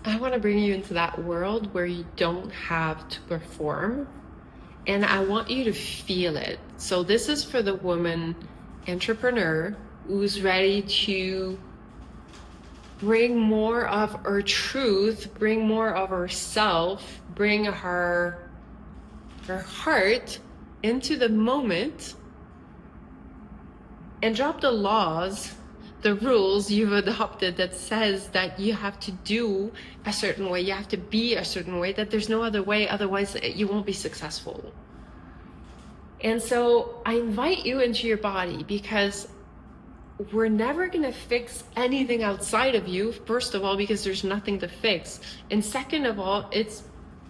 I want to bring you into that world where you don't have to perform, and I want you to feel it. So this is for the woman entrepreneur who's ready to bring more of her truth, bring more of herself, bring her heart into the moment and drop the laws, the rules you've adopted that says that you have to do a certain way, you have to be a certain way, that there's no other way, otherwise you won't be successful. And so I invite you into your body, because we're never going to fix anything outside of you, first of all, because there's nothing to fix. And second of all, it's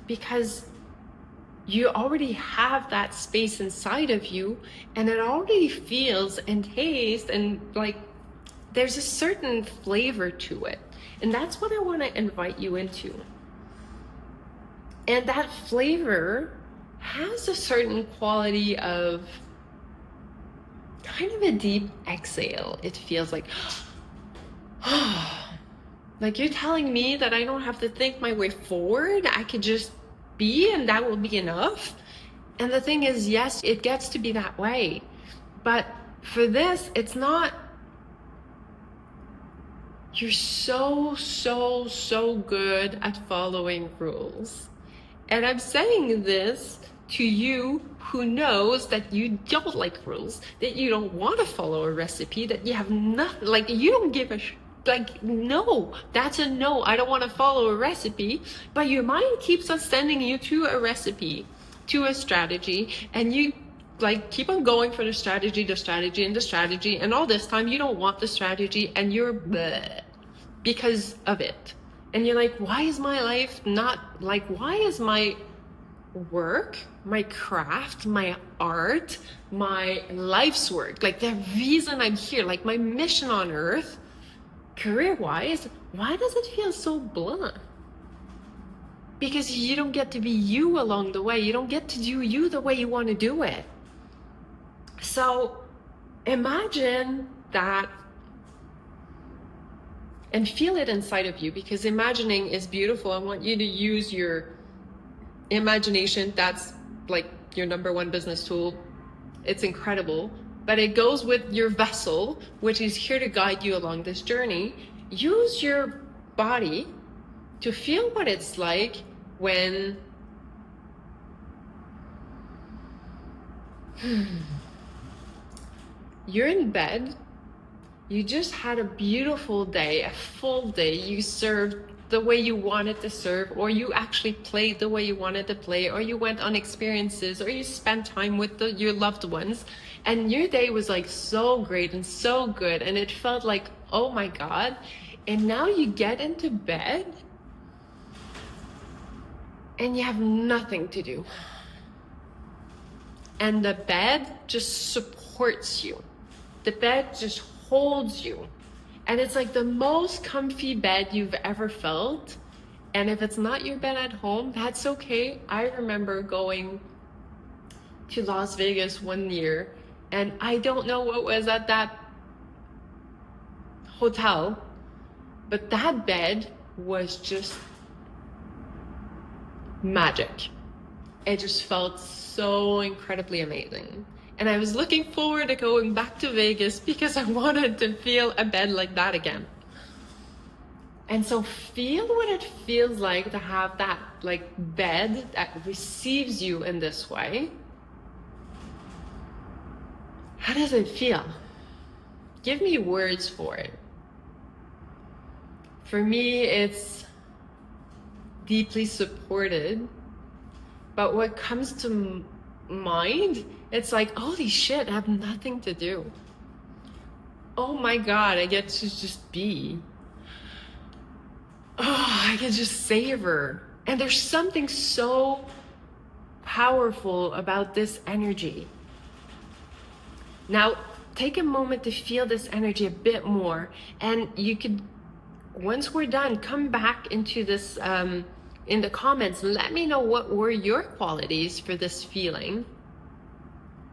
because you already have that space inside of you, and it already feels and tastes and like there's a certain flavor to it. And that's what I want to invite you into. And that flavor has a certain quality of kind of a deep exhale. It feels like, like you're telling me that I don't have to think my way forward. I could just be, and that will be enough. And the thing is, yes, it gets to be that way. But for this, it's not. You're so good at following rules. And I'm saying this to you who knows that you don't like rules, that you don't want to follow a recipe, that you have nothing, like you don't give a like, no, that's a no. I don't want to follow a recipe. But your mind keeps on sending you to a recipe, to a strategy, and you like keep on going for the strategy, and all this time you don't want the strategy, and you're bleh because of it. And you're like, why is my life not like, why is my work, my craft, my art, my life's work, like the reason I'm here, like my mission on earth, career-wise, why does it feel so blah? Because you don't get to be you along the way. You don't get to do you the way you want to do it. So imagine that and feel it inside of you, because imagining is beautiful. I want you to use your imagination. That's like your number one business tool. It's incredible. But it goes with your vessel, which is here to guide you along this journey. Use your body to feel what it's like when you're in bed, you just had a beautiful day, a full day, you served the way you wanted to serve, or you actually played the way you wanted to play, or you went on experiences, or you spent time with your loved ones, and your day was like so great and so good, and it felt like, oh my God. And now you get into bed and you have nothing to do, and the bed just supports you. The bed just holds you. And it's like the most comfy bed you've ever felt. And if it's not your bed at home, that's okay. I remember going to Las Vegas one year, and I don't know what was at that hotel, but that bed was just magic. It just felt so incredibly amazing. And I was looking forward to going back to Vegas because I wanted to feel a bed like that again. And so feel what it feels like to have that like bed that receives you in this way. How does it feel? Give me words for it. For me, it's deeply supported. But what comes to mind, it's like, holy shit, I have nothing to do. Oh my God, I get to just be. Oh, I can just savor. And there's something so powerful about this energy. Now, take a moment to feel this energy a bit more. And you could, once we're done, come back into this, in the comments, let me know what were your qualities for this feeling.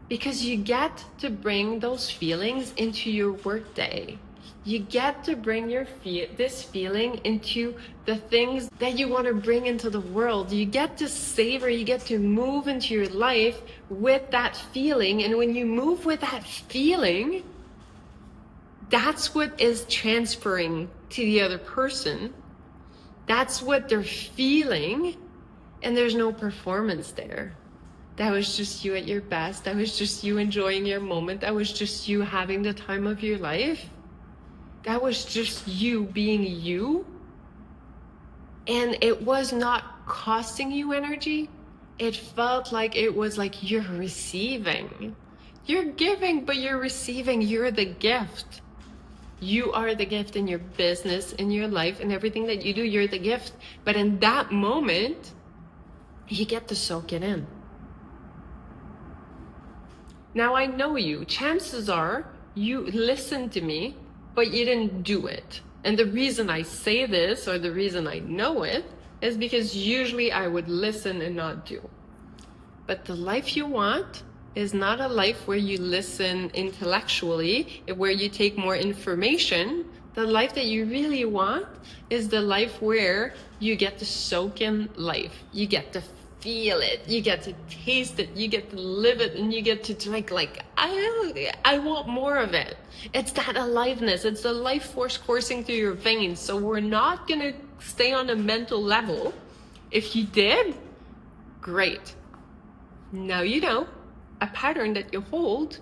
Because you get to bring those feelings into your workday. You get to bring this feeling into the things that you want to bring into the world. You get to savor, you get to move into your life with that feeling. And when you move with that feeling, that's what is transferring to the other person. That's what they're feeling. And there's no performance there. That was just you at your best. That was just you enjoying your moment. That was just you having the time of your life. That was just you being you. And it was not costing you energy. It felt like it was like you're receiving. You're giving, but you're receiving. You're the gift. You are the gift in your business, in your life, in everything that you do. You're the gift. But in that moment, you get to soak it in. Now I know you. Chances are you listened to me, but you didn't do it. And the reason I say this, or the reason I know it, is because usually I would listen and not do. But the life you want is not a life where you listen intellectually, where you take more information. The life that you really want is the life where you get to soak in life. You get to feel it, you get to taste it, you get to live it, and you get to drink I want more of it. It's that aliveness, it's the life force coursing through your veins. So we're not gonna stay on a mental level. If you did, great. Now you know a pattern that you hold,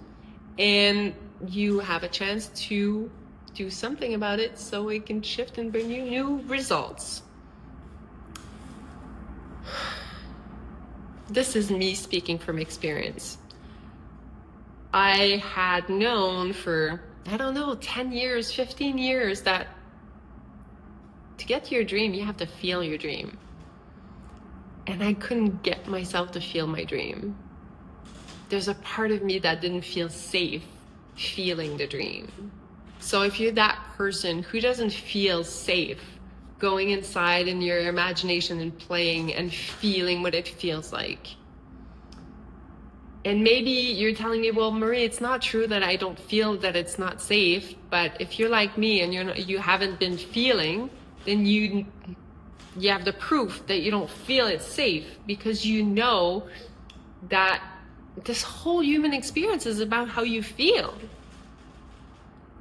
and you have a chance to do something about it so it can shift and bring you new results. This is me speaking from experience. I had known for, 10 years, 15 years that to get to your dream, you have to feel your dream. And I couldn't get myself to feel my dream. There's a part of me that didn't feel safe feeling the dream. So if you're that person who doesn't feel safe going inside in your imagination and playing and feeling what it feels like. And maybe you're telling me, well, Marie, it's not true that I don't feel that it's not safe. But if you're like me and you haven't been feeling, then you have the proof that you don't feel it's safe, because you know that this whole human experience is about how you feel.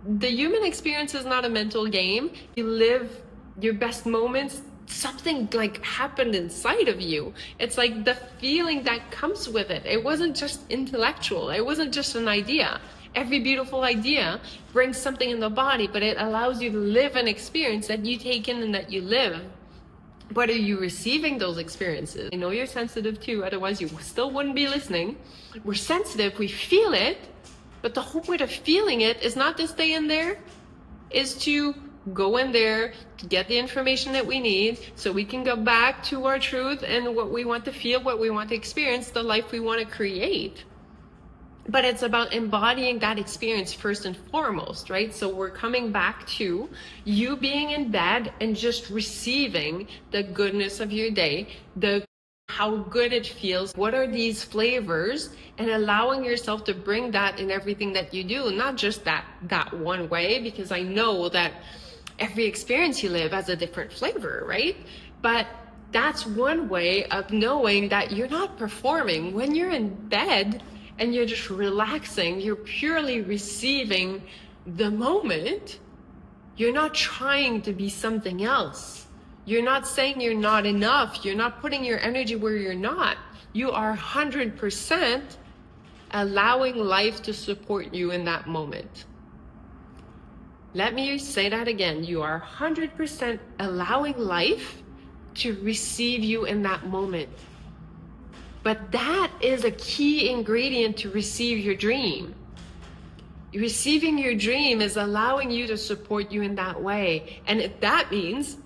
The human experience is not a mental game. You live your best moments, something like happened inside of you. It's like the feeling that comes with it. It wasn't just intellectual. It wasn't just an idea. Every beautiful idea brings something in the body, but it allows you to live an experience that you take in and that you live. But are you receiving those experiences? I know you're sensitive too, otherwise you still wouldn't be listening. We're sensitive, we feel it, but the whole point of feeling it is not to stay in there, is to go in there to get the information that we need so we can go back to our truth and what we want to feel, what we want to experience, the life we want to create. But it's about embodying that experience first and foremost, right? So we're coming back to you being in bed and just receiving the goodness of your day, how good it feels, what are these flavors, and allowing yourself to bring that in everything that you do, not just that one way, because I know that every experience you live has a different flavor, right? But that's one way of knowing that you're not performing. When you're in bed and you're just relaxing, you're purely receiving the moment. You're not trying to be something else. You're not saying you're not enough. You're not putting your energy where you're not. You are 100% allowing life to support you in that moment. Let me say that again. You are 100% allowing life to receive you in that moment. But that is a key ingredient to receive your dream. Receiving your dream is allowing you to support you in that way. And if that means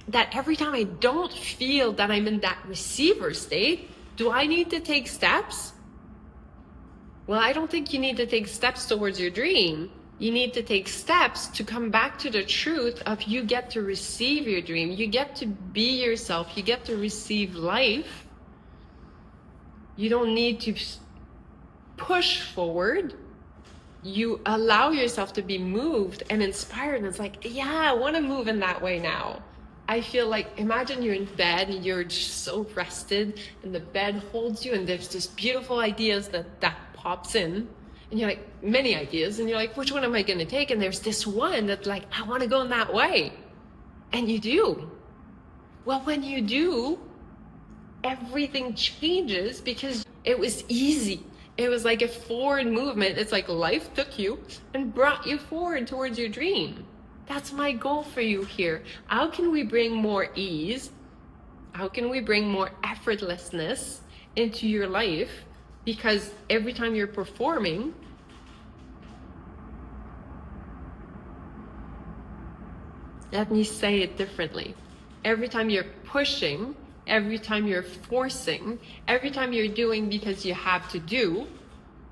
that every time I don't feel that I'm in that receiver state, do I need to take steps? Well, I don't think you need to take steps towards your dream. You need to take steps to come back to the truth of you get to receive your dream. You get to be yourself. You get to receive life. You don't need to push forward. you allow yourself to be moved and inspired, and it's like, yeah, I want to move in that way now. I feel like, imagine you're in bed and you're just so rested and the bed holds you and there's this beautiful ideas that pops in, and you're like, many ideas, and you're like, which one am I going to take? And there's this one that's like, I want to go in that way. And you do. Well, when you do, everything changes because it was easy. It was like a forward movement. It's like life took you and brought you forward towards your dream. That's my goal for you here. How can we bring more ease? How can we bring more effortlessness into your life? Because every time you're performing, let me say it differently. Every time you're pushing, every time you're forcing, every time you're doing because you have to do,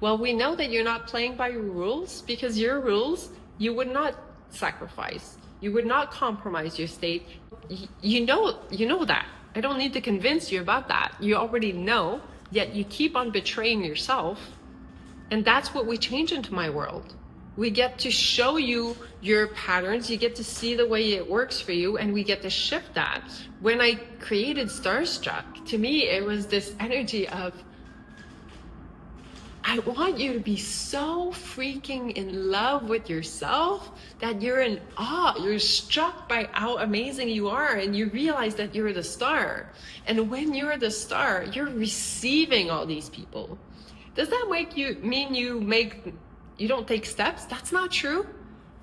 well, we know that you're not playing by your rules, because your rules, you would not sacrifice. You would not compromise your state. You know that. I don't need to convince you about that. You already know, yet you keep on betraying yourself. And that's what we change into my world. We get to show you your patterns, you get to see the way it works for you, and we get to shift that. When I created StarStruck, to me, it was this energy of, I want you to be so freaking in love with yourself that you're in awe. You're struck by how amazing you are, and you realize that you're the star. And when you're the star, you're receiving all these people. Does that mean you don't take steps? That's not true.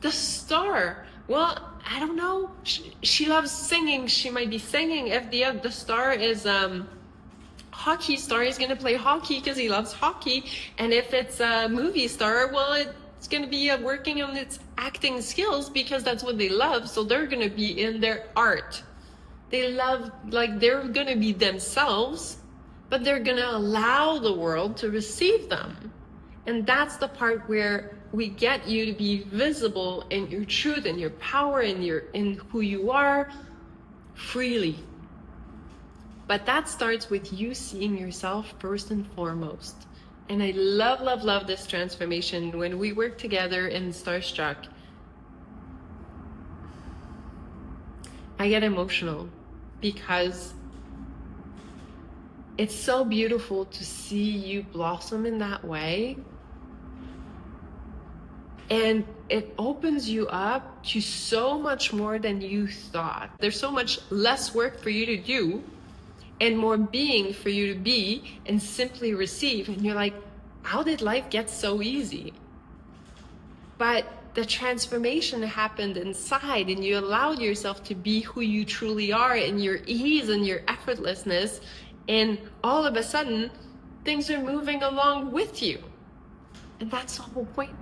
The star, well, I don't know. She loves singing. She might be singing. If the star is hockey star, he's gonna play hockey because he loves hockey. And if it's a movie star, well, it's gonna be working on its acting skills because that's what they love. So they're gonna be in their art. They love, like, they're gonna be themselves, but they're gonna allow the world to receive them. And that's the part where we get you to be visible in your truth and your power and in who you are freely. But that starts with you seeing yourself first and foremost. And I love, love, love this transformation. When we work together in StarStruck, I get emotional because it's so beautiful to see you blossom in that way. And it opens you up to so much more than you thought. There's so much less work for you to do and more being for you to be and simply receive. And you're like, how did life get so easy? But the transformation happened inside, and you allowed yourself to be who you truly are in your ease and your effortlessness. And all of a sudden, things are moving along with you. And that's the whole point.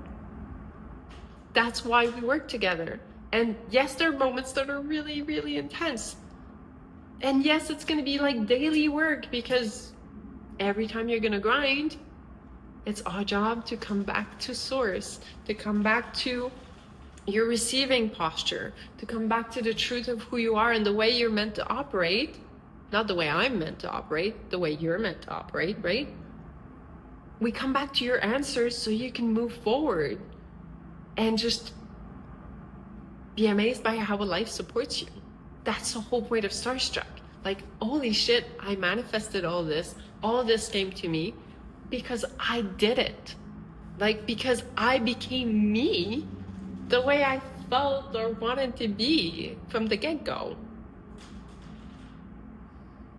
That's why we work together. And yes, there are moments that are really, really intense. And yes, it's going to be like daily work, because every time you're going to grind, it's our job to come back to source, to come back to your receiving posture, to come back to the truth of who you are and the way you're meant to operate. Not the way I'm meant to operate, the way you're meant to operate, right? We come back to your answers so you can move forward and just be amazed by how a life supports you. That's the whole point of StarStruck. Like, holy shit, I manifested all this came to me because I did it. Like, because I became me the way I felt or wanted to be from the get-go.